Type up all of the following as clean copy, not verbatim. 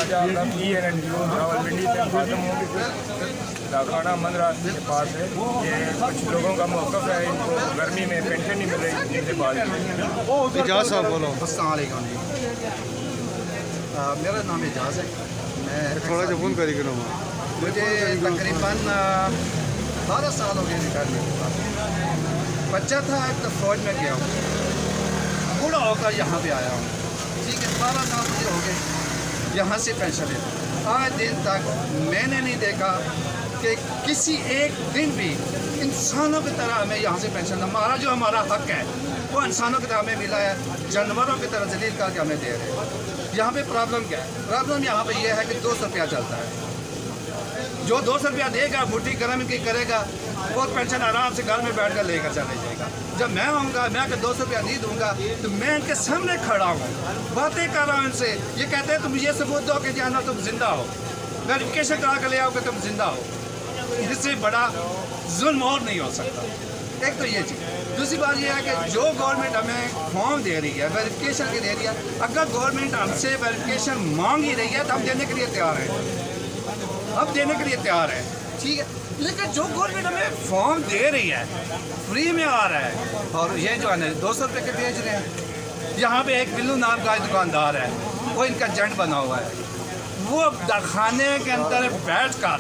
आज आपका PNNU रावलपिंडी से खत्म हो खाना मंदरा के पास है। ये कुछ लोगों का मौक़िफ़ है, इनको गर्मी में पेंशन नहीं मिल रही, इनसे बात एजाज साहब बोलो। अस्सलाम वालेकुम जी, मेरा नाम एजाज है। मैं थोड़ा सा फोन करी करो। मुझे तकरीबन 12 साल हो गए रिटायरमेंट के बाद। बच्चा था तो फौज में गया हूँ, बूढ़ा होकर यहाँ पे आया हूँ। ठीक है, 12 साल मुझे हो गए यहाँ से पेंशन लेता। आज दिन तक मैंने नहीं देखा कि किसी एक दिन भी इंसानों की तरह हमें यहाँ से पेंशन, हमारा जो हमारा हक है वो इंसानों की तरह हमें मिला है, जानवरों की तरह जलील करके हमें दे रहे हैं। यहाँ पे प्रॉब्लम क्या है? प्रॉब्लम यहाँ पे ये है कि 200 रुपया चलता है। जो 200 रुपया देगा, मुट्ठी गर्म की करेगा, वो पेंशन आराम से घर में बैठ कर लेकर चले जाएगा। जब मैं आऊँगा, मैं अगर 200 रुपया नहीं दूँगा तो मैं इनके सामने खड़ा हूँ, बातें कर रहा हूँ इनसे। ये कहते हैं तुम ये सबूत दो कि जाना तुम जिंदा हो, वेरिफिकेशन करा कर ले आओ कि तुम जिंदा हो। इससे बड़ा जुल्म और नहीं हो सकता। एक तो ये चीज़। दूसरी बात यह है कि जो गवर्नमेंट हमें फॉर्म दे रही है, वेरिफिकेशन की दे रही है, अगर गवर्नमेंट हमसे वेरिफिकेशन मांग ही रही है तो हम देने के लिए तैयार हैं, अब देने के लिए तैयार है। ठीक है, लेकिन जो गवर्नमेंट हमें फॉर्म दे रही है फ्री में आ रहा है, और ये जो है ना 200 रुपये के बेच रहे हैं। यहाँ पे एक बिल्लू नाम का दुकानदार है, वो इनका एजेंट बना हुआ है। वो खाने के अंदर बैठ कर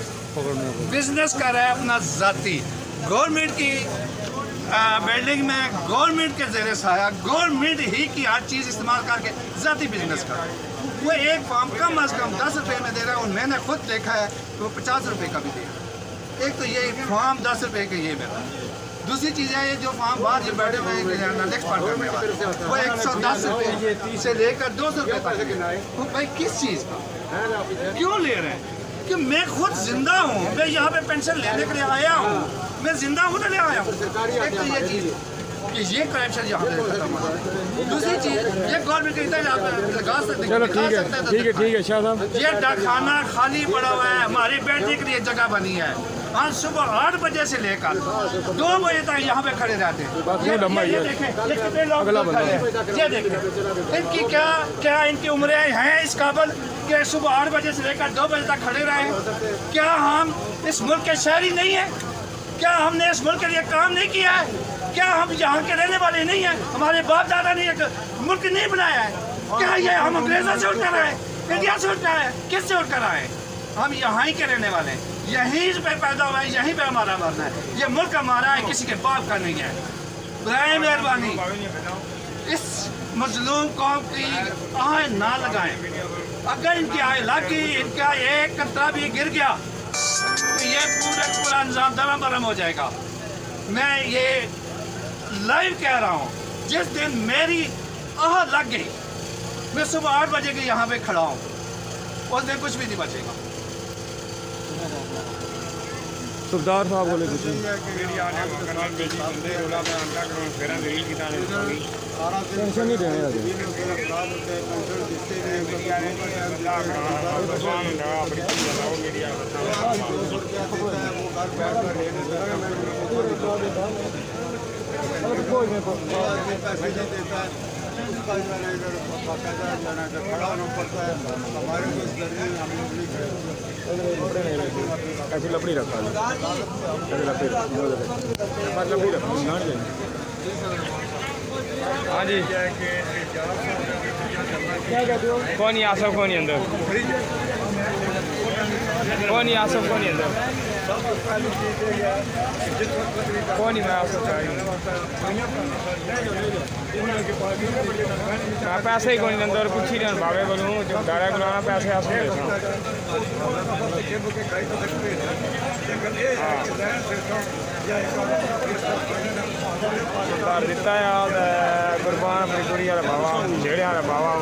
बिजनेस कर रहा है अपना ज़ाती, गवर्नमेंट की बिल्डिंग में, गवर्नमेंट के ज़ेरे साया, गवर्नमेंट ही की हर चीज़ इस्तेमाल करके ज़ाती बिजनेस कर रहा है। वो एक फार्म कम अज़ कम 10 रुपये में दे रहा है, और मैंने खुद देखा है तो वो 50 रुपये का भी दे रहा है। एक तो ये फार्म 10 रुपये के ये मेरा। दूसरी चीज़ है, ये जो फार्म बाहर जो बैठे हुए एक्सपर्ट करने वाले, वो 110 रुपये से लेकर 200 रुपये तक। वो भाई किस चीज़ का क्यों ले रहे हैं? कि मैं खुद जिंदा हूँ, मैं यहाँ पे पेंशन लेने के लिए आया हूँ, मैं जिंदा हूँ तो ले आया हूँ। एक तो ये चीज़ कि ये करप्शन यहाँ पे खत्म हो जाए। दूसरी चीज़, ये गवर्नमेंट कहता है लगा सकते, चलो ठीक है शाह साहब। ये डाकखाना खाली पड़ा हुआ है, हमारी बैठने के लिए जगह बनी है। आज सुबह 8 बजे से लेकर 2 बजे तक यहाँ पे खड़े रहते हैं। ये देखें, ये कितने लोग खड़े हैं, ये देखें इनकी क्या इनकी उम्रें हैं इस काबिल कि सुबह 8 बजे से लेकर 2 बजे तक खड़े रहें? क्या हम इस मुल्क के शहरी नहीं हैं? क्या हमने इस मुल्क के लिए काम नहीं किया है? क्या हम यहाँ के रहने वाले नहीं हैं? हमारे बाप दादा ने एक मुल्क नहीं बनाया है? क्या ये हम अंग्रेज़ों से उठ कर आए, इंडिया से उठ कर आए, किस से उठ कर आए? हम यहाँ ही के रहने वाले हैं, यहीं पे पैदा हुआ है, यहीं पे हमारा मरना है। ये मुल्क हमारा है, किसी के बाप का नहीं है। बराए मेहरबानी इस मजलूम कौम की आह ना लगाएं। अगर इनकी आय लगी, इनका एक कतरा भी गिर गया तो ये पूरा निज़ाम दरम बरम हो जाएगा। मैं ये लाइव कह रहा हूँ, जिस दिन मेरी आह लग गई, मैं सुबह 8 बजे के यहाँ पे खड़ा हूँ, उस दिन कुछ भी नहीं बचेगा। सरदार साहब बोले कुछ पेंशन नहीं देने लगे। ऐसी लकड़ी रखा है, लकड़ी रखा। हाँ जी, क्या कहते हो? कौन ही आसफ, कौन ही अंदर, कौन ही आसफ, कौन ही अंदर, कौन ही मैं आसफ मैं पैसे ही कौन अंदर कुछ ही नहीं भावे बोलूँ जो गाड़ा गुलाना पैसे आसफ कर दिता याद कुर्बान अपनी कुड़ी वाला बाबा जेड़े वाला बाबा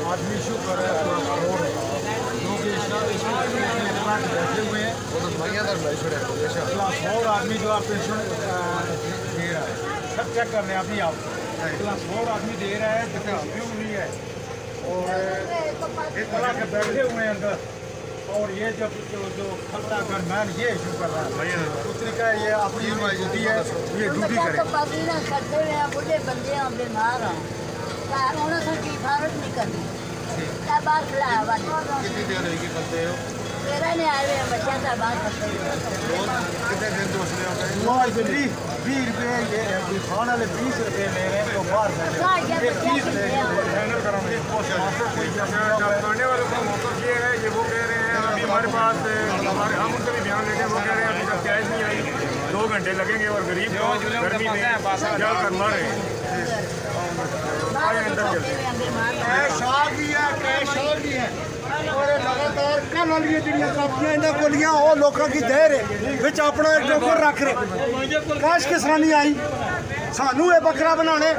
आदमी शू कर बैठे हुए हैं और आदमी जो आप पेंशन दे रहा है सब चेक कर रहे हैं अभी आप ट्रांसपोर्ट आदमी दे रहा है, जिससे क्यों नहीं है, और एक तरह के बैठे हुए हैं अंदर, और ये जब जो खतरा गनमैन ये इशू कर रहा है, उसने कहा ये अपनी ड्यूटी है, ये ड्यूटी करे। करते हुए बुढ़े बंदे हैं, बीमार हैं, उन्होंने से किफायत नहीं करनी, क्या बात खिलाया वाली कितनी देर रहेगी करते हो? तेरा नहीं आए हुए हैं, बच्चा का बात करते हुए कितने दिन दूसरे हो गए? 20 रुपये, ये खाने वाले 20 रुपये ले रहे हैं, तो बाहर ये 30 ले रहे खाने वालों का मौका ये है, ये वो कह रहे हैं अभी हमारे पास हम उनसे भी ध्यान देते हैं, वो कह रहे हैं अभी तक कैश नहीं आई, 2 घंटे लगेंगे और गरीब गर्मी में जल कर मर रहे हैं। कैश आ गया, कैश आ गया, और लगातार कल वाली ਜਿਹੜੀਆਂ ਕਾਪੀਆਂ ਇਹਨਾਂ ਕੋਲੀਆਂ ਉਹ ਲੋਕਾਂ ਕੀ ਦੇ ਰਹੇ ਵਿੱਚ ਆਪਣਾ ਇੱਕ ਟੋਕਰ ਰੱਖ ਰਹੇ, ਕੈਸ਼ ਕਿਸ ਤਰ੍ਹਾਂ ਨਹੀਂ ਆਈ, ਸਾਨੂੰ ਇਹ ਬੱਕਰਾ ਬਣਾਉਣੇ।